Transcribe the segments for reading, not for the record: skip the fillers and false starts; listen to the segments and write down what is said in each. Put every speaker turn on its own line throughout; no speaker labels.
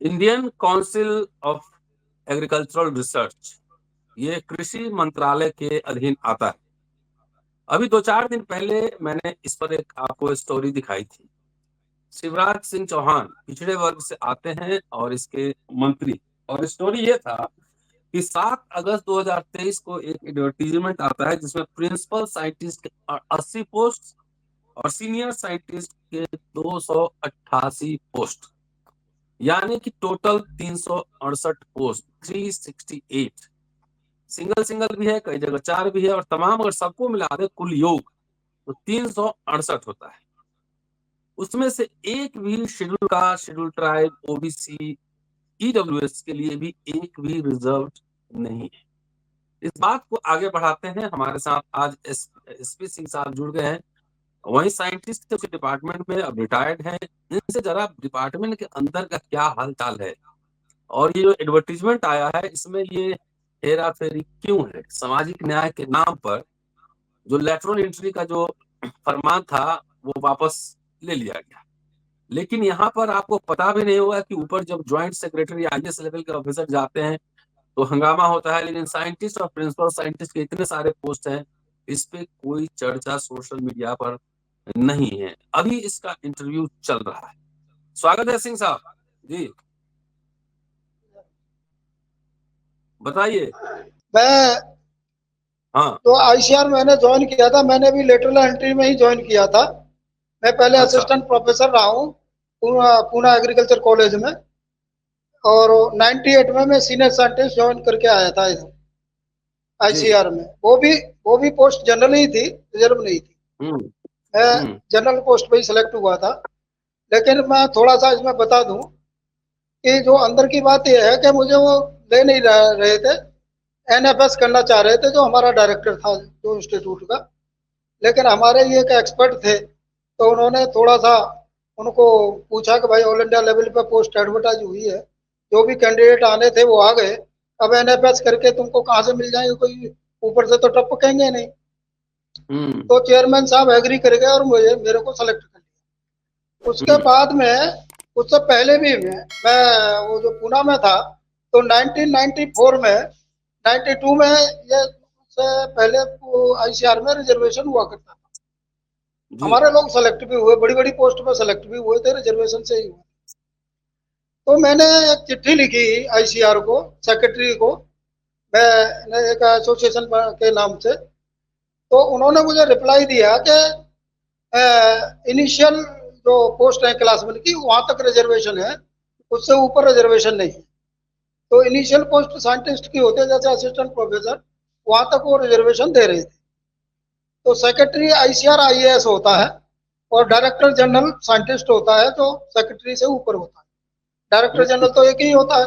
Indian council of agricultural research, ये कृषि मंत्रालय के अधीन आता है। अभी 2-4 दिन पहले मैंने इस पर एक आपको स्टोरी दिखाई थी। शिवराज सिंह चौहान पिछड़े वर्ग से आते हैं और इसके मंत्री, और स्टोरी ये था कि 7 अगस्त 2023 को एक एडवर्टीजमेंट आता है जिसमें प्रिंसिपल साइंटिस्ट के 80 पोस्ट और सीनियर साइंटिस्ट के 288 पोस्ट, यानी कि टोटल 368 पोस्ट, 368। सिंगल सिंगल भी है, कई जगह 4 भी है, और तमाम अगर सबको मिला दे कुल योग तो 368 होता है। उसमें से एक भी schedule caste, schedule tribe, OBC, EWS के लिए भी एक भी रिजर्व नहीं है। इस बात को आगे बढ़ाते हैं, हमारे साथ आज एसपी सिंह साहब जुड़ गए हैं। वही साइंटिस्ट थे उसी डिपार्टमेंट में, अब रिटायर्ड हैं। इनसे जरा डिपार्टमेंट के अंदर का क्या हाल चाल है, और ये जो एडवर्टीजमेंट आया है इसमें ये हेरा फेरी क्यों है। सामाजिक न्याय के नाम पर जो लेटरल एंट्री का जो फरमान था वो वापस ले लिया गया, लेकिन यहाँ पर आपको पता भी नहीं होगा कि ऊपर जब ज्वाइंट सेक्रेटरी आईएएस लेवल के ऑफिसर जाते हैं तो हंगामा होता है, लेकिन साइंटिस्ट और प्रिंसिपल साइंटिस्ट के इतने सारे पोस्ट हैं, इस पे कोई चर्चा सोशल मीडिया पर नहीं है। अभी इसका इंटरव्यू चल रहा है। स्वागत है सिंह साहब जी, बताइए।
मैं
हाँ,
तो आईसीआर मैंने ज्वाइन किया था, मैंने भी लेटरल एंट्री में ही ज्वाइन किया था। मैं पहले
अच्छा
असिस्टेंट प्रोफेसर रहा हूँ पूना एग्रीकल्चर कॉलेज में, और 98 में मैं सीनियर साइंटिस्ट ज्वाइन करके आया था
जी।
आईसीआर में। वो भी पोस्ट जनरल ही थी, रिजर्व नहीं थी।
हम्म
मैं
हम्म
जनरल पोस्ट पे ही सिलेक्ट हुआ था। लेकिन मैं थोड़ा सा इसमें बता दूं कि जो अंदर की बात यह है कि मुझे वो ले नहीं रहे थे, एनएफएस करना चाह रहे थे जो हमारा डायरेक्टर था जो इंस्टीट्यूट का। लेकिन हमारे ये एक एक्सपर्ट थे, तो उन्होंने थोड़ा सा उनको पूछा कि भाई ऑल इंडिया लेवल पे पोस्ट एडवर्टाइज हुई है, जो भी कैंडिडेट आने थे वो आ गए, अब एनएफएस करके तुमको कहाँ से मिल जाएंगे, कोई ऊपर से तो टपकेंगे नहीं।
हम्म
तो चेयरमैन साहब एग्री कर गए और मुझे मेरे को सेलेक्ट कर लिया। उसके
हम्म
बाद में उससे पहले भी मैं वो जो पूना में था, तो 1994 में 92 में ये से पहले आईसीआर में रिजर्वेशन हुआ करता था।
जी।
हमारे लोग सेलेक्ट भी हुए, बड़ी बड़ी पोस्ट पर सेलेक्ट भी हुए थे, रिजर्वेशन से ही हुए। तो मैंने एक चिट्ठी लिखी आईसीआर को, सेक्रेटरी को, मैं एक एसोसिएशन के नाम से। तो उन्होंने मुझे रिप्लाई दिया कि इनिशियल जो पोस्ट है क्लासमैन की वहां तक रिजर्वेशन है, उससे ऊपर रिजर्वेशन नहीं है। तो इनिशियल पोस्ट साइंटिस्ट की होती है जैसे असिस्टेंट प्रोफेसर, वहां तक वो रिजर्वेशन दे रहे थे। तो सेक्रेटरी आईसीआर आईएएस होता है, और डायरेक्टर जनरल साइंटिस्ट होता है जो सेक्रेटरी से ऊपर होता है। डायरेक्टर जनरल तो एक ही होता है,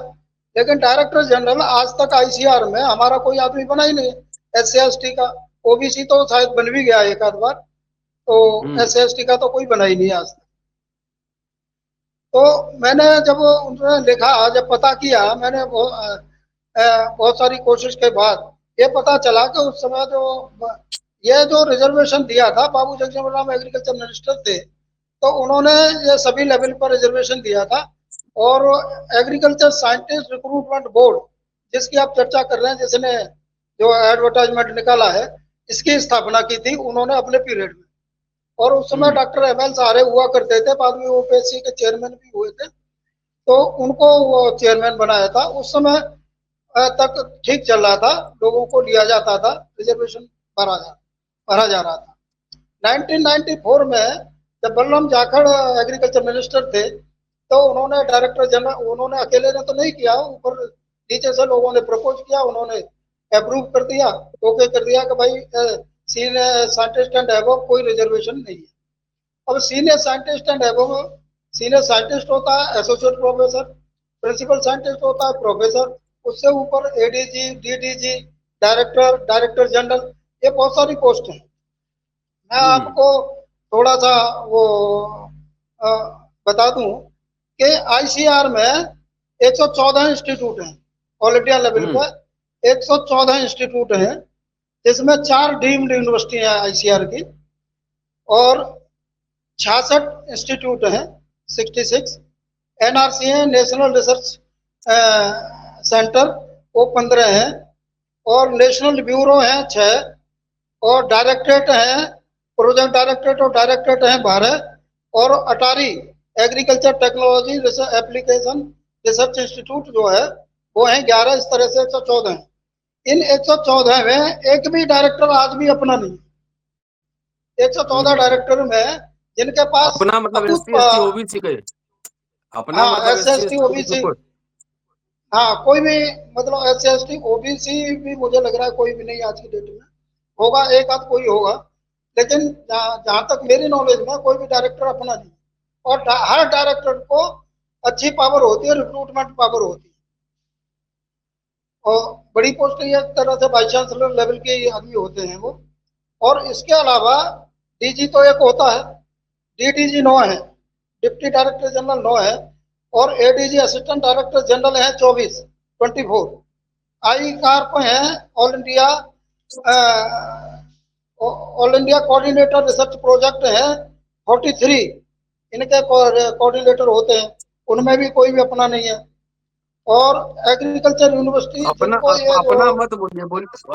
लेकिन डायरेक्टर जनरल आज तक आईसीआर में हमारा कोई आदमी बना ही नहीं है। एस सी एस टी का, ओबीसी तो शायद बन भी गया एक आध बार, तो
हम्म
एस सी एस टी का तो कोई बना ही नहीं आज तक। तो मैंने जब उन्होंने लिखा, जब पता किया, मैंने बहुत सारी कोशिश के बाद ये पता चला कि उस समय ये जो रिजर्वेशन दिया था, बाबू जगजीवन राम एग्रीकल्चर मिनिस्टर थे, तो उन्होंने ये सभी लेवल पर रिजर्वेशन दिया था। और एग्रीकल्चर साइंटिस्ट रिक्रूटमेंट बोर्ड जिसकी आप चर्चा कर रहे हैं, जिसने जो एडवर्टाइजमेंट निकाला है, इसकी स्थापना की थी उन्होंने अपने पीरियड में। और उस समय
हम्म
डॉक्टर एम एल सहारे हुआ करते थे, बाद में ओपीएससी के चेयरमैन भी हुए थे, तो उनको वो चेयरमैन बनाया था। उस समय तक ठीक चल रहा था, लोगों को लिया जाता था, रिजर्वेशन भरा जा भरा जा रहा था। 1994 में जब बलराम जाखड़ एग्रीकल्चर मिनिस्टर थे, तो उन्होंने डायरेक्टर जनरल, उन्होंने अकेले ने तो नहीं किया, ऊपर नीचे से लोगों ने प्रपोज किया, उन्होंने अप्रूव कर दिया, ओके कर दिया कि भाई सीनियर साइंटिस्ट एंड एबव कोई रिजर्वेशन नहीं है। अब senior scientist and above, senior scientist होता है एसोसिएट प्रोफेसर, प्रिंसिपल साइंटिस्ट होता है प्रोफेसर, उससे ऊपर ADG, DDG, director, director general, ये बहुत सारी पोस्ट हैं। मैं
हम्म
आपको थोड़ा सा वो अ, बता दूं कि आईसीआर में 114 इंस्टीट्यूट हैं, ऑल इंडिया लेवल
हम्म
पर 114 इंस्टीट्यूट हैं, जिसमें 4 डीम्ड यूनिवर्सिटी है आईसीआर की, और 66 इंस्टीट्यूट हैं, 66। एनआरसी है, नेशनल रिसर्च सेंटर, वो 15 हैं, और नेशनल ब्यूरो हैं 6, और डायरेक्टरेट हैं, प्रोजेक्ट डायरेक्टरेट और डायरेक्टरेट हैं 12, और ATARI agriculture technology application research institute जो है वो है 11। इस तरह से 114 हैं। इन 114 में एक भी डायरेक्टर आज भी अपना नहीं। 114 डायरेक्टर में जिनके पास
अपना मतलब
अटूट
SC ST OBC के, अपना
हाँ,
मतलब SC
SC
ST
OBC,
OBC को।
हाँ कोई भी, मतलब SC ST OBC भी मुझे लग रहा है कोई भी नहीं आज की डेट में होगा, एक आध कोई होगा, लेकिन जहाँ तक मेरी नॉलेज में कोई भी डायरेक्टर अपना नहीं। और हर डायरेक्टर को अच्छी पावर होती है, रिक्रूटमेंट पावर होती है, और बड़ी पोस्ट ये एक तरह से वाइस चांसलर लेवल के आदमी होते हैं वो। और इसके अलावा DG तो एक होता है, DDG 9 है, डिप्टी डायरेक्टर जनरल 9 है, और ADG असिस्टेंट डायरेक्टर जनरल है 24। आई कार्प है all India coordinator research project है 43, इनके कोऑर्डिनेटर होते हैं, उनमें भी कोई भी अपना नहीं है। और एग्रीकल्चर यूनिवर्सिटी
अपना
जिनको ये जो
अपना मत बोलिए,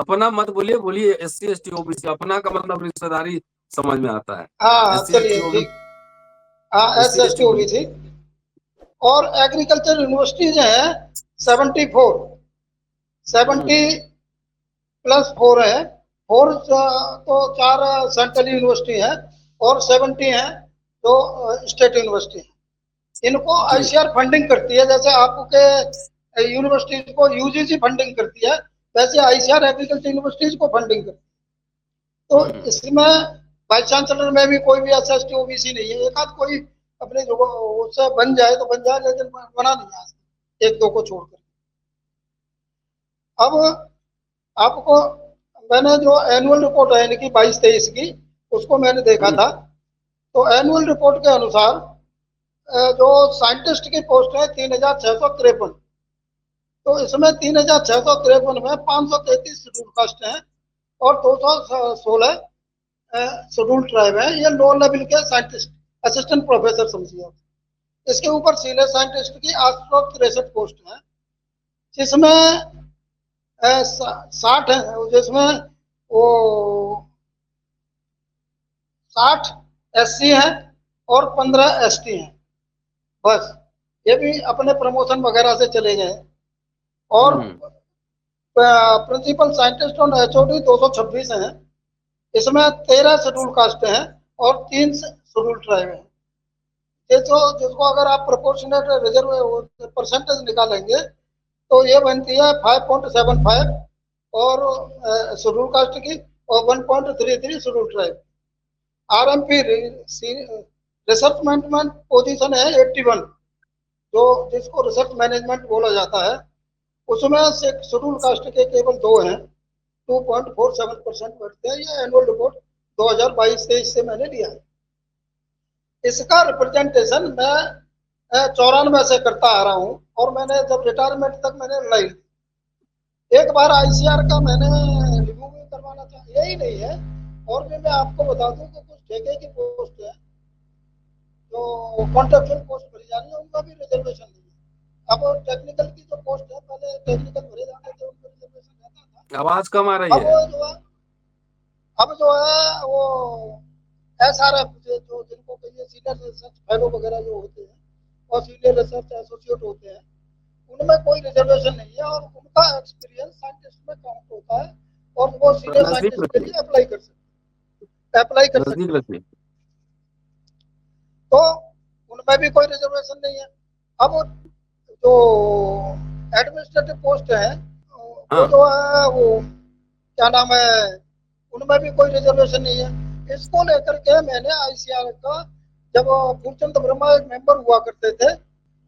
अपना मत बोलिए, बोलिए SC ST OBC। अपना का मतलब रिश्तेदारी समझ में आता है।
हाँ
SC ST
चलिए
OBC,
ठीक, हाँ
SC ST OBC।
SC OBC। और एग्रीकल्चर यूनिवर्सिटीज हैं 74, 70+4 है, 4 तो 4 सेंट्रल यूनिवर्सिटी है, और 70 है जो स्टेट यूनिवर्सिटी है। इनको
जी।
ICAR फंडिंग करती है, जैसे आपके यूनिवर्सिटीज को UGC फंडिंग करती है, वैसे ICAR एग्रीकल्चर यूनिवर्सिटीज को फंडिंग करती है। तो इसमें वाइस चांसलर में भी कोई भी SC ST OBC नहीं है। एक आध कोई अपने जो उससे बन जाए तो बन जाए, लेकिन बना नहीं आज, एक दो को छोड़कर। अब आपको मैंने जो एनुअल रिपोर्ट है इनकी 22-23 की, उसको मैंने देखा था। तो एनुअल रिपोर्ट के अनुसार जो साइंटिस्ट की पोस्ट है 3653, तो इसमें 3653 में 533 शेड्यूल कास्ट हैं, और 216 शेड्यूल ट्राइब है। ये लो लेवल के साइंटिस्ट, असिस्टेंट प्रोफेसर समझिए आप। इसके ऊपर सीनियर साइंटिस्ट की 863 पोस्ट है, जिसमें 60 है, जिसमें वो 60 SC हैं और 15 ST हैं, बस। ये भी अपने प्रमोशन वगैरह से चले गए। और प्रिंसिपल साइंटिस्ट और HOD 226 हैं, इसमें 13 शेड्यूल कास्ट हैं और 3 शेड्यूल ट्राइब हैं। जिसको अगर आप प्रोपोर्शनेट रिजर्व परसेंटेज निकालेंगे तो ये बनती है 5.75 और शेड्यूल कास्ट की, और 1.33 schedule tribe. RMP research management position है 81, जो जिसको रिसर्च मैनेजमेंट बोला जाता है, उसमें से शेड्यूल कास्ट के केवल 2 हैं, 2.47% बैठते हैं। ये एनुअल रिपोर्ट 2022-23 से मैंने लिया है। इसका रिप्रेजेंटेशन मैं 94 से करता आ रहा हूँ, और मैंने जब रिटायरमेंट तक मैंने लड़ाई, एक बार ICAR का मैंने रिव्यू भी करवाना था, यही नहीं है। और भी मैं आपको बता दूं कि कुछ ठेके की पोस्ट है जो कॉन्ट्रेक्चुअल पोस्ट भरी जा रही है, उनका भी रिजर्वेशन नहीं है। अब टेक्निकल की जो पोस्ट है, पहले टेक्निकल भरे जाते थे, उनका रिजर्वेशन रहता था।
आवाज कम आ रही
अब
है।
जो है वो SRF जो जिनको कहिए सीनियर रिसर्च फेलो वगैरह जो होते हैं, और सीनियर रिसर्च एसोसिएट होते हैं, उनमें कोई रिजर्वेशन नहीं है, और उनका एक्सपीरियंस साइंटिस्ट में काउंट होता है, और वो सीनियर
नजदीक
साइंटिस्ट के
रखिए,
लिए अप्लाई कर
नजदीक
सकते हैं।
रखिए।
तो उनमें भी कोई रिजर्वेशन नहीं है। अब जो एडमिनिस्ट्रेटिव पोस्ट है, वो
हाँ।
जो है वो क्या नाम है, उनमें भी कोई रिजर्वेशन नहीं है। इसको लेकर के मैंने ICAR का, जब फूलचंद वर्मा एक मेंबर हुआ करते थे,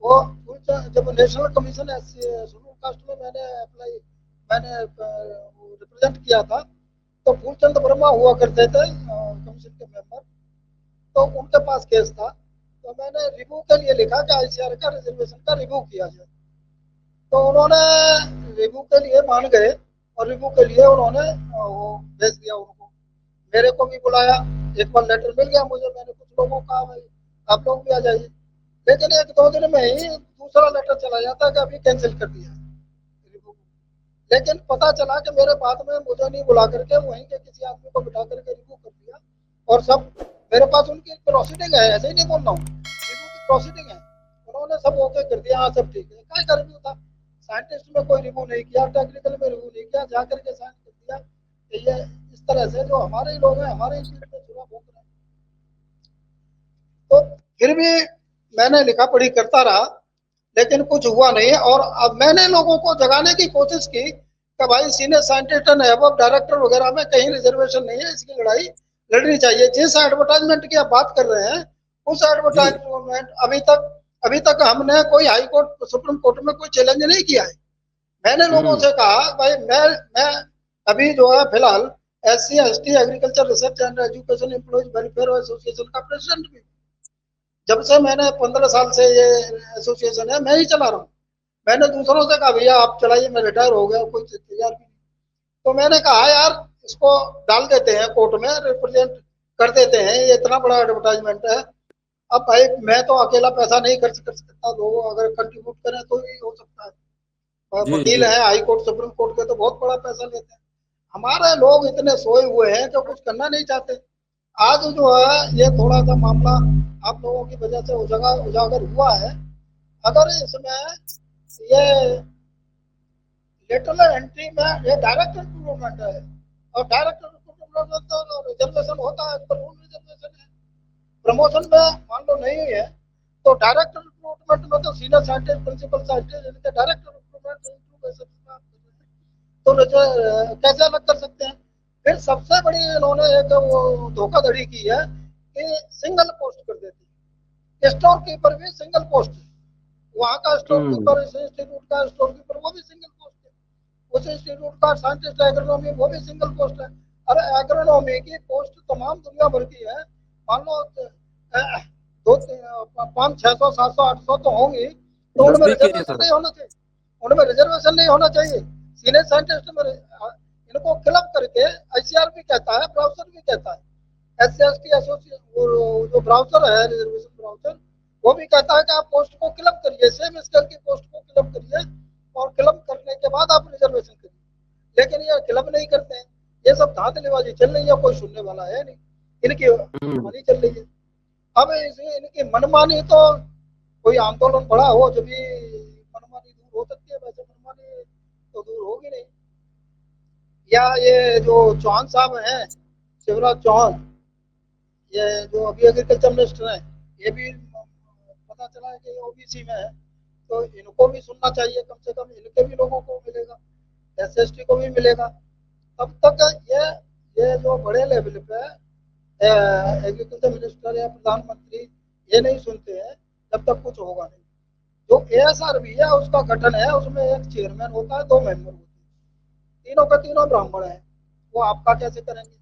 वो जब नेशनल कमीशन शेड्यूल कास्ट में मैंने रिप्रेजेंट किया था, तो फूलचंद वर्मा हुआ करते थे कमीशन के मेंबर, तो उनके पास केस था। तो मैंने रिव्यू के लिए लिखा कि ICAR का रिजर्वेशन का रिव्यू किया जाए, तो उन्होंने रिव्यू के लिए मान गए, और रिव्यू के लिए उन्होंने वो भेज दिया उनको। मेरे को भी बुलाया, एक बार लेटर मिल गया मुझे, मैंने कुछ लोगों को कहा भाई आप लोग भी आ जाइए, लेकिन 1-2 दिन में ही दूसरा लेटर चला जाता है कि अभी कैंसिल कर दिया रिव्यू। लेकिन पता चला कि मेरे बाद में मुझे नहीं बुला करके वहीं के किसी आदमी को बिठा करके रिव्यू कर दिया, और सब मेरे पास उनकी प्रोसीडिंग है, ऐसे ही नहीं बोल रहा हूँ, रिव्यू की प्रोसीडिंग है, उन्होंने सब ओके कर दिया, हाँ सब ठीक है। क्या का रिव्यू था? साइंटिस्ट में कोई रिव्यू नहीं किया, टेक्निकल में रिव्यू नहीं किया, जा करके साइन कर दिया कि ये इस तरह से जो हमारे ही लोग हैं, हमारे ही फील्ड में छुरा भोंक रहे हैं। तो फिर भी मैंने लिखा पढ़ी करता रहा, लेकिन कुछ हुआ नहीं। और अब मैंने लोगों को जगाने की कोशिश की कि भाई senior scientist and above director वगैरह में कहीं रिजर्वेशन नहीं है, इसकी लड़ाई लड़नी चाहिए। जिस एडवर्टाइजमेंट की आप बात कर रहे हैं, उस
जी
एडवर्टाइजमेंट अभी तक हमने कोई हाई कोर्ट सुप्रीम कोर्ट में कोई चैलेंज नहीं किया है। मैंने लोगों से कहा भाई मैं अभी जो है फिलहाल SC/ST agriculture research and education employees welfare association का प्रेसिडेंट भी। जब से मैंने 15 साल से ये एसोसिएशन है, मैं ही चला रहा हूँ। मैंने दूसरों से कहा भैया आप चलाइए, मैं रिटायर हो गया, कोई तैयार भी नहीं। तो मैंने कहा यार इसको डाल देते हैं कोर्ट में, रिप्रेजेंट कर देते हैं, ये इतना बड़ा एडवर्टाइजमेंट है। अब भाई मैं तो अकेला पैसा नहीं खर्च कर सकता, लोग अगर कंट्रीब्यूट करें तो ही हो सकता है। और
जी
वकील
जी
है हाई कोर्ट सुप्रीम कोर्ट के, तो बहुत बड़ा पैसा लेते हैं। हमारे लोग इतने सोए हुए हैं कि कुछ करना नहीं चाहते। आज जो है ये थोड़ा सा मामला आप लोगों की वजह से उजागर हुआ है। अगर इसमें ये लेटरल एंट्री में ये डायरेक्ट रिक्रूटमेंट है, और डायरेक्ट रिक्रूटमेंट में तो रिजर्वेशन होता है, पर रूल रिजर्वेशन है। प्रमोशन में मान लो नहीं है, तो डायरेक्ट रिक्रूटमेंट में तो सीनियर साइंटिस्ट प्रिंसिपल साइंटिस्ट इनके डायरेक्ट रिक्रूटमेंट तो कैसे अलग कर सकते हैं? फिर सबसे बड़ी इन्होंने एक वो धोखाधड़ी की है कि सिंगल पोस्ट कर देती है। स्टोर कीपर भी सिंगल पोस्ट है, वहाँ का स्टोर कीपर, इस इंस्टीट्यूट का स्टोर कीपर वो भी सिंगल पोस्ट है, उस इंस्टीट्यूट का साइंटिस्ट एग्रोनॉमी वो भी सिंगल पोस्ट है। अरे एग्रोनॉमी की पोस्ट तमाम दुनिया भर की है, मान लो 500, 600, 700, 800 तो होंगी, तो उनमें
नजदीक एरिया
रिजर्वेशन
था।
नहीं होना चाहिए, उनमें रिजर्वेशन नहीं होना चाहिए। सीनियर साइंटिस्ट में इनको क्लब करके ICR भी कहता है, ब्राउजर भी कहता है, SC/ST एसोसिएशन जो ब्राउजर है रिजर्वेशन ब्राउजर, वो भी कहता है कि आप पोस्ट को क्लब करिए, सेम स्केल की पोस्ट को क्लब करिए, और क्लब करने के बाद आप रिजर्वेशन करिए। लेकिन ये क्लब नहीं करते हैं, ये सब धांधलीबाजी चल रही है, कोई सुनने वाला है नहीं, इनकी मनमानी चल रही है। अब इसे इनकी मनमानी तो कोई आंदोलन बड़ा हो जब भी मनमानी दूर हो सकती है, वैसे मनमानी तो दूर होगी नहीं। या ये जो चौहान साहब हैं, शिवराज चौहान, ये जो अभी एग्रीकल्चर मिनिस्टर हैं, ये भी पता चला है कि ये OBC में है, तो इनको भी सुनना चाहिए, कम से कम इनके भी लोगों को मिलेगा, SST को भी मिलेगा। तब तक ये जो बड़े लेवल पे एग्रीकल्चर मिनिस्टर या प्रधानमंत्री ये नहीं सुनते हैं, तब तक कुछ होगा नहीं। जो ASR भी है उसका गठन है, उसमें एक चेयरमैन होता है, 2 मेंबर होते हैं, तीनों के तीनों ब्राह्मण हैं, वो आपका कैसे करेंगे?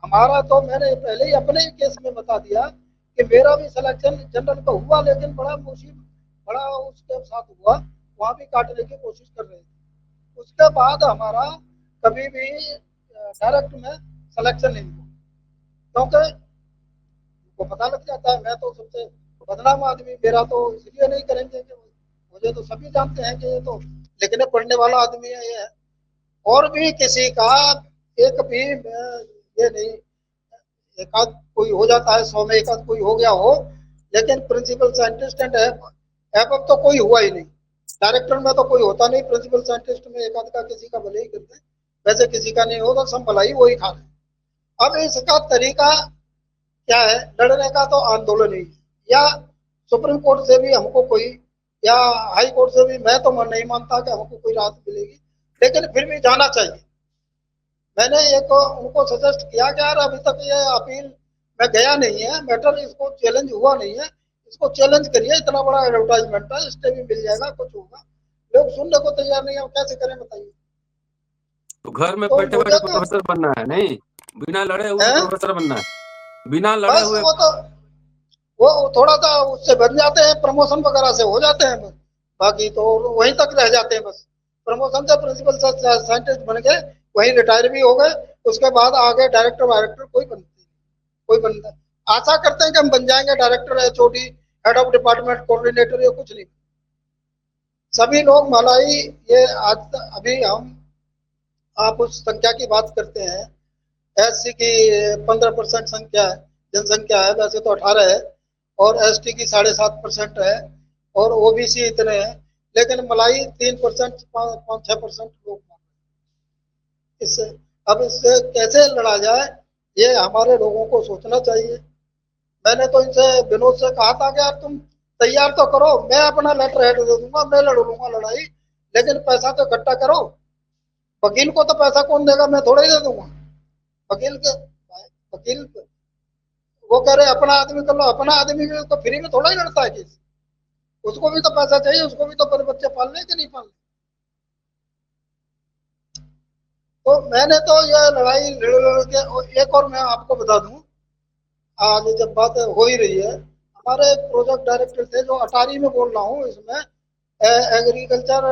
हमारा तो मैंने पहले ही अपने ही केस में बता दिया कि मेरा भी सिलेक्शन जनरल का हुआ, लेकिन बड़ा उसके साथ हुआ, वहाँ भी काटने की कोशिश कर रहे थे। उसके बाद हमारा कभी भी डायरेक्ट में सिलेक्शन नहीं हुआ, क्योंकि उनको पता लग जाता है मैं तो सबसे बदनाम आदमी, मेरा तो इसलिए नहीं करेंगे कि मुझे तो सभी जानते हैं कि ये तो लिखने पढ़ने वाला आदमी है ये है। और भी किसी का एक भी ये नहीं, एक आध कोई हो जाता है, 100 में एक आध कोई हो गया हो, लेकिन प्रिंसिपल साइंटिस्ट एंड एबव तो कोई हुआ ही नहीं। डायरेक्टर में तो कोई होता नहीं, प्रिंसिपल साइंटिस्ट में एक आध का किसी का भले ही करते हैं, वैसे किसी का नहीं होता, सब भलाई वही खा रहे। अब इसका तरीका क्या है लड़ने का? तो आंदोलन ही, या सुप्रीम कोर्ट से भी हमको कोई, या हाई कोर्ट से भी, मैं तो नहीं मानता कि हमको कोई राहत मिलेगी, लेकिन फिर भी जाना चाहिए। मैंने एक उनको सजेस्ट किया कि यार अभी तक ये अपील में गया नहीं है मैटर, इसको चैलेंज हुआ नहीं है, इसको चैलेंज करिए, इतना बड़ा एडवर्टाइजमेंट है, स्टे भी मिल जाएगा, कुछ होगा। लोग सुनने को तैयार नहीं है, कैसे करें बताइए?
तो घर में
तो
बैठे
मुझे
बैठे
तो
प्रोफेसर बनना है, नहीं बिना लड़े हुए
है,
प्रोफेसर बनना है, बिना लड़े
बस
हुए।
वो थोड़ा सा उससे बन जाते हैं, प्रमोशन वगैरह से हो जाते हैं बस, बाकी तो वहीं तक रह जाते हैं बस। प्रमोशन से प्रिंसिपल साइंटिस्ट बन गए, वहीं रिटायर भी हो गए, उसके बाद आगे डायरेक्टर वायरेक्टर कोई बनते, कोई बनता। आशा करते हैं कि हम बन जाएंगे director HOD head of department, coordinator, ये कुछ नहीं। सभी लोग मलाई, ये आज अभी हम आप उस संख्या की बात करते हैं, एससी की 15% संख्या है, जनसंख्या है, वैसे तो 18 है, और एसटी की 7.5% है, और ओबीसी इतने हैं, लेकिन मलाई 3%, 5-6% लोग। इससे अब इससे कैसे लड़ा जाए, ये हमारे लोगों को सोचना चाहिए। मैंने तो इनसे, विनोद से कहा था कि यार तुम तैयार तो करो, मैं अपना लेटर हेड दे दूंगा, मैं लड़ लूंगा लड़ाई, लेकिन पैसा तो इकट्ठा करो। वकील को तो पैसा कौन देगा, मैं थोड़ा ही दे दूंगा वकील के। वकील वो कह रहे अपना आदमी कर लो, अपना आदमी भी तो फ्री में थोड़ा ही लड़ता है केस, उसको भी तो पैसा चाहिए, उसको भी तो अपने बच्चे पालने के नहीं पालने। तो मैंने तो ये लड़ाई लड़ लड़ के, और एक और मैं आपको बता दूं, आज जब बात हो ही रही है, हमारे प्रोजेक्ट डायरेक्टर थे, जो अटारी में बोल रहा हूँ इसमें, agriculture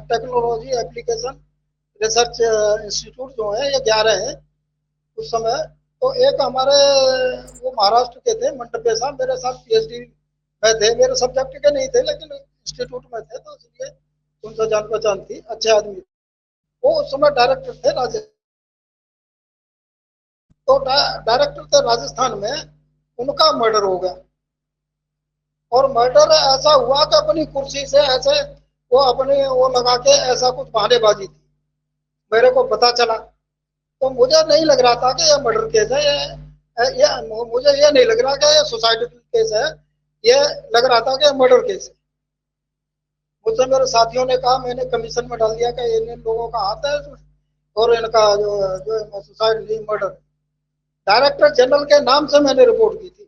technology application research institute जो है, ये 11 है उस समय। तो एक हमारे, वो महाराष्ट्र के थे, मंडपे साहब, मेरे साथ पीएचडी में थे, मेरे सब्जेक्ट के नहीं थे लेकिन इंस्टीट्यूट में थे, तो इसलिए उनसे जान पहचान थी, अच्छे आदमी। वो उस समय डायरेक्टर थे राजस्थान, तो डायरेक्टर थे राजस्थान में, उनका मर्डर हो गया। और मर्डर ऐसा हुआ कि अपनी कुर्सी से ऐसे वो अपने वो लगा के, ऐसा कुछ बहानेबाजी थी, मेरे को पता चला। तो मुझे नहीं लग रहा था कि ये मर्डर केस है, ये मुझे ये नहीं लग रहा कि ये सुसाइड केस है, ये लग रहा था कि मर्डर केस है। मुझसे मेरे साथियों ने कहा, मैंने कमीशन में डाल दिया कि इन लोगों का हाथ है इसमें, और इनका जो जो सुसाइड नहीं, मर्डर। डायरेक्टर जनरल के नाम से मैंने रिपोर्ट की थी,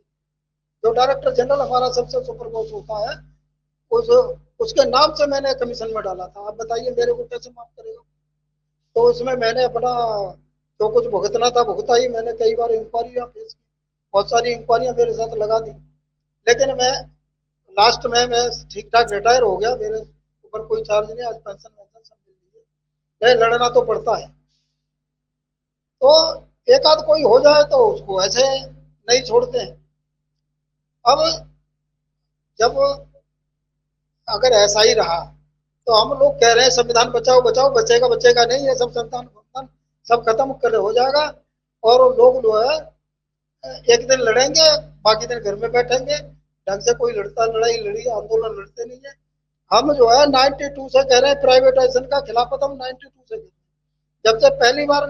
जो डायरेक्टर जनरल हमारा सबसे सुपर बॉस होता है, उस उसके नाम से मैंने कमीशन में डाला था। आप बताइए मेरे को कैसे माफ करेगा। तो उसमें मैंने अपना जो कुछ भुगतना था भुगता ही, मैंने कई बार इंक्वायरियां फेस की, बहुत सारी इंक्वायरियां मेरे साथ लगा दी, लेकिन मैं लास्ट में मैं ठीक ठाक रिटायर हो गया, मेरे ऊपर कोई चार्ज नहीं, आज पेंशन वेंशन सब मिल रही है। लड़ना तो पड़ता है, तो एक आध कोई हो जाए तो उसको ऐसे नहीं छोड़ते हैं। अब जब अगर ऐसा ही रहा, तो हम लोग कह रहे हैं संविधान बचाओ बचाओ, बचेगा बचेगा नहीं, ये सब संविधान संविधान सब खत्म कर हो जाएगा, और लोग जो है एक दिन लड़ेंगे, बाकी दिन घर में बैठेंगे, ढंग से कोई लड़ता, लड़ाई लड़ी, आंदोलन लड़ते नहीं है। हम जो है 92 से कह रहे हैं प्राइवेटाइजेशन का खिलाफत, हम 92 से, जब से पहली बार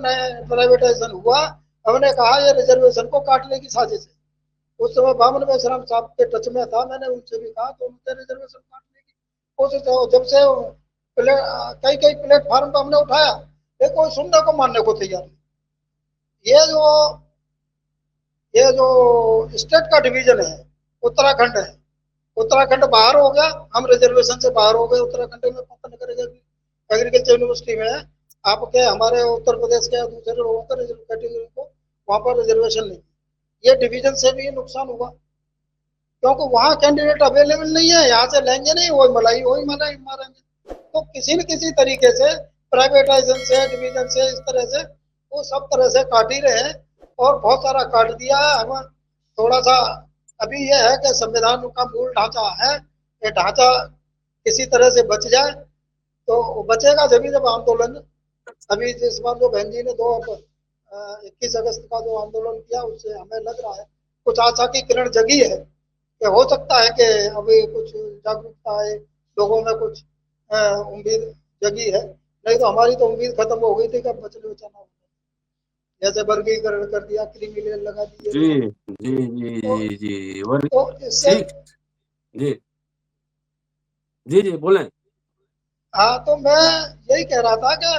प्राइवेटाइजेशन हुआ, हमने कहा ये रिजर्वेशन को काटने की साजिश है। उस समय बामन बेसराम साहब के टच में था, मैंने उनसे भी कहा, तो उनसे रिजर्वेशन काटने की कोशिश है। जब से कई कई प्लेटफार्म पर हमने उठाया, लेकिन कोई सुनने को मानने को तैयार नहीं। ये जो ये जो स्टेट का डिवीजन है, उत्तराखंड है, उत्तराखंड बाहर हो गया, हम रिजर्वेशन से बाहर हो गए। उत्तराखंड में पंतनगर एग्रीकल्चर यूनिवर्सिटी में है, आपके हमारे उत्तर प्रदेश के दूसरे लोगों को कैटेगरी को वहां पर रिजर्वेशन नहीं। ये डिवीजन से भी नुकसान हुआ, क्योंकि वहां कैंडिडेट अवेलेबल नहीं है, यहाँ से लेंगे नहीं, वही मलाई मारेंगे। तो किसी न किसी तरीके से प्राइवेटाइजेशन से, डिवीजन से, इस तरह से वो सब तरह से काट ही रहे हैं, और बहुत सारा काट दिया है। हम थोड़ा सा अभी ये है कि संविधान का मूल ढांचा है, ये ढांचा किसी तरह से बच जाए, तो बचेगा जब जब आंदोलन। अभी जिस बार जो बहन जी ने 21 अगस्त का जो आंदोलन किया, उससे हमें लग रहा है कुछ आशा की किरण जगी है, कि हो सकता है कि अभी कुछ जागरूकता है लोगों में, कुछ उम्मीद जगी है। नहीं तो हमारी तो उम्मीद खत्म हो गई थी, कब बचने बचाना होगा, जैसे वर्गीकरण कर दिया, क्रिमिनल लगा दिए
जी
लोग।
जी जी
तो,
जी जी वर
तो इससे,
ठीक। जी जी जी बोलें।
हाँ, तो मैं यही कह रहा था कि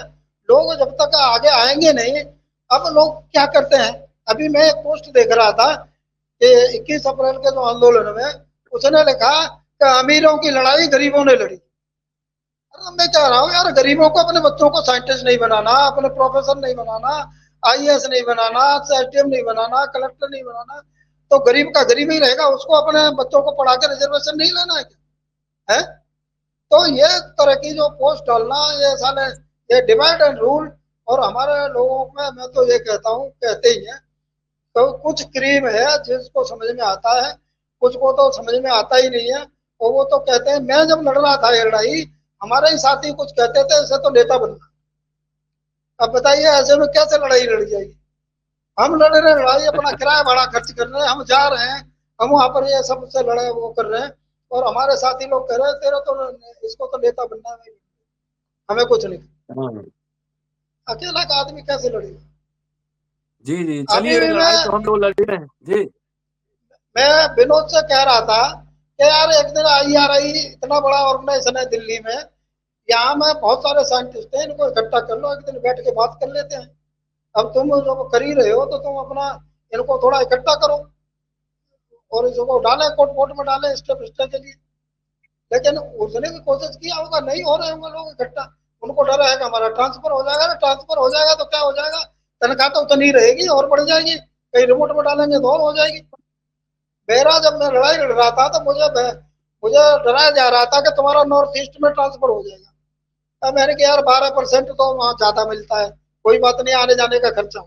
लोग जब तक आगे आएंगे नहीं, अब लोग क्या करते हैं। अभी मैं एक पोस्ट देख रहा था कि 21 अप्रैल के जो आंदोलन में, उसने लिखा कि अमीरों की लड़ाई गरीबों ने लड़ी। अरे मैं कह रहा हूँ यार, गरीबों को, अपने बच्चों को साइंटिस्ट नहीं बनाना, अपने प्रोफेसर नहीं बनाना, आईएएस नहीं बनाना, एसडीएम नहीं बनाना, कलेक्टर नहीं बनाना, तो गरीब का गरीब ही रहेगा, उसको अपने बच्चों को पढ़ा के रिजर्वेशन नहीं लेना है क्या है। तो ये तरह की जो पोस्ट डालना, ये साले, ये डिवाइड एंड रूल। और हमारे लोगों में मैं तो ये कहता हूँ, कहते ही हैं, तो कुछ क्रीम है जिसको समझ में आता है, कुछ को तो समझ में आता ही नहीं है। और वो तो कहते हैं, मैं जब लड़ रहा था ये लड़ाई, हमारे ही साथी कुछ कहते थे ऐसे तो नेता बनना। अब बताइए ऐसे में कैसे लड़ाई लड़ जाएगी? हम लड़ रहे हैं लड़ाई, अपना किराया भाड़ा खर्च कर रहे हैं, हम जा रहे हैं, हम वहां पर ये सबसे लड़े वो कर रहे हैं, और हमारे साथी लोग कह रहे हैं तेरा तो, इसको तो नेता बनना नहीं, हमें कुछ नहीं।
हाँ।
अकेला का आदमी कैसे लड़ेगा?
जी जी,
अभी
चलिए
भी
लड़ाई तो हम लोग लड़ ही रहे हैं जी।
मैं विनोद से कह रहा था कि यार एक दिन IRI इतना बड़ा ऑर्गेनाइजेशन है दिल्ली में, यहाँ में बहुत सारे साइंटिस्ट हैं, इनको इकट्ठा कर लो, एक दिन बैठ के बात कर लेते हैं। अब तुम जब कर ही रहे हो तो तुम अपना इनको थोड़ा इकट्ठा करो और इसको डालें, कोट वोट में डालें स्टेप स्टेप के लिए। लेकिन उसने भी कोशिश किया होगा, नहीं हो रहे होंगे लोग इकट्ठा। उनको डर है कि हमारा ट्रांसफर हो जाएगा, ट्रांसफर हो जाएगा तो क्या हो जाएगा, तनख्वाह तो उतनी रहेगी और बढ़ जाएगी, कहीं रिमोट में डालेंगे तो और हो जाएगी। मेरा जब मैं लड़ाई लड़ रहा था तो मुझे डराया जा रहा था कि तुम्हारा नॉर्थ ईस्ट में ट्रांसफर हो जाएगा। अब मैंने कहा यार 12% तो वहाँ ज्यादा मिलता है, कोई बात नहीं, आने जाने का खर्चा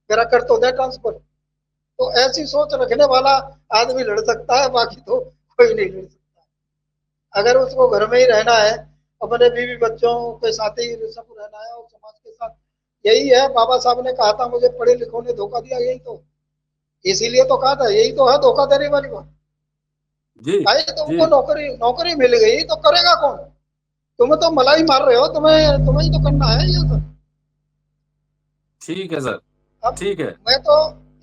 मेरा कर तो दे ट्रांसफर। तो ऐसी सोच रखने वाला आदमी लड़ सकता है, बाकी तो कोई नहीं लड़ सकता। अगर उसको घर में ही रहना है, अपने बीवी बच्चों के साथ ही सब रहना है और समाज के साथ, यही है। बाबा साहब ने कहा था मुझे पढ़े लिखों ने धोखा दिया, यही तो, इसीलिए तो कहा था, यही तो है धोखा देने वाली बात।
जी
भाई तुमको
जी,
नौकरी नौकरी मिल गई तो करेगा कौन? तुम्हें तो मलाई मार रहे हो, तुम्हें ही तो करना है ये सब।
ठीक है सर,
अब
ठीक है।
मैं तो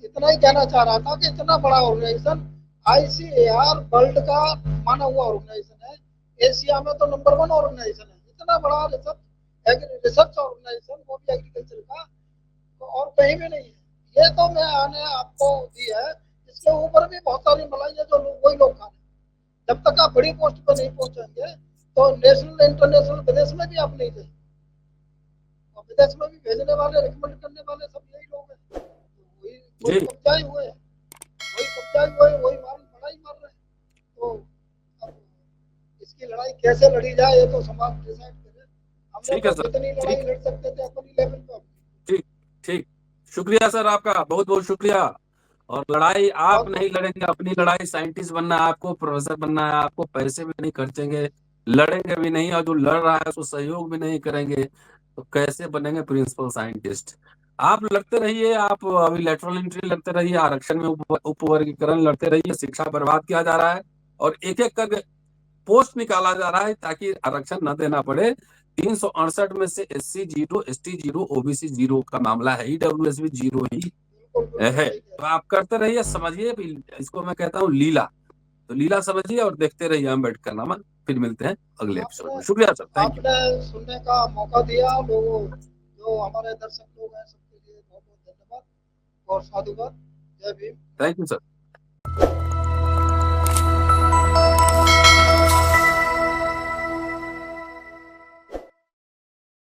इतना ही कहना चाह रहा था कि इतना बड़ा ऑर्गेनाइजेशन, ICAR वर्ल्ड का माना हुआ ऑर्गेनाइजेशन है, एशिया में तो नंबर 1 ऑर्गेनाइजेशन है, इतना बड़ा रिसर्च ऑर्गेनाइजेशन, वो भी एग्रीकल्चर का, तो और कहीं भी नहीं है। ये तो मैं आने आपको दी है, इसके ऊपर भी बहुत सारी मलाई है जो वही लोग खा रहे हैं। जब तक आप बड़ी पोस्ट पर नहीं पहुंचेंगे तो नेशनल इंटरनेशनल विदेश में भी आप नहीं जाएंगे, और विदेश में भी भेजने वाले, रिकमेंड करने वाले सब यही लोग हैं। तो वही वही
जी
कब्जा ही हुए हैं, वही कब्जा ही हुए हैं, वही मार लड़ाई मार रहे हैं। तो अब इसकी लड़ाई कैसे लड़ी जाए ये तो समाज डिसाइड करे। हम लोग
ठीक है
तो
सर,
जितनी लड़ाई
ठीक
लड़ सकते थे अपनी लेवल पे।
ठीक ठीक। शुक्रिया सर, आपका बहुत बहुत शुक्रिया। और लड़ाई आप
बहुत
नहीं
बहुत
लड़ेंगे, अपनी लड़ाई साइंटिस्ट बनना है आपको, प्रोफेसर बनना है आपको, पैसे भी नहीं खर्चेंगे, लड़ेंगे भी नहीं, और जो लड़ रहा है उसको सहयोग भी नहीं करेंगे, तो कैसे बनेंगे प्रिंसिपल साइंटिस्ट? आप लड़ते रहिए, आप अभी लेटरल एंट्री लड़ते रहिए, आरक्षण में उपवर्गीकरण लड़ते रहिए, शिक्षा बर्बाद किया जा रहा है, और एक एक करके पोस्ट निकाला जा रहा है ताकि आरक्षण न देना पड़े। 368 में से SC 0, ST 0, OBC 0 का मामला है, EWS भी 0 ही
बिल्कुल बिल्कुल
है।
सही कह
तो आप करते रहिए, समझिए, इसको मैं कहता हूँ लीला। तो लीला समझिए और देखते रहिए अम्बेडकर नामा। फिर मिलते हैं
रहे
अगले
हैं।
एपिसोड
आपने
में। शुक्रिया सर, थैंक यू।
आपने सुनने का मौका दिया लोगों, जो हमारे दर्शक लोग हैं सबके लिए बहुत बहुत धन्यवाद और साधुवाद। जय भीम।
Thank you sir.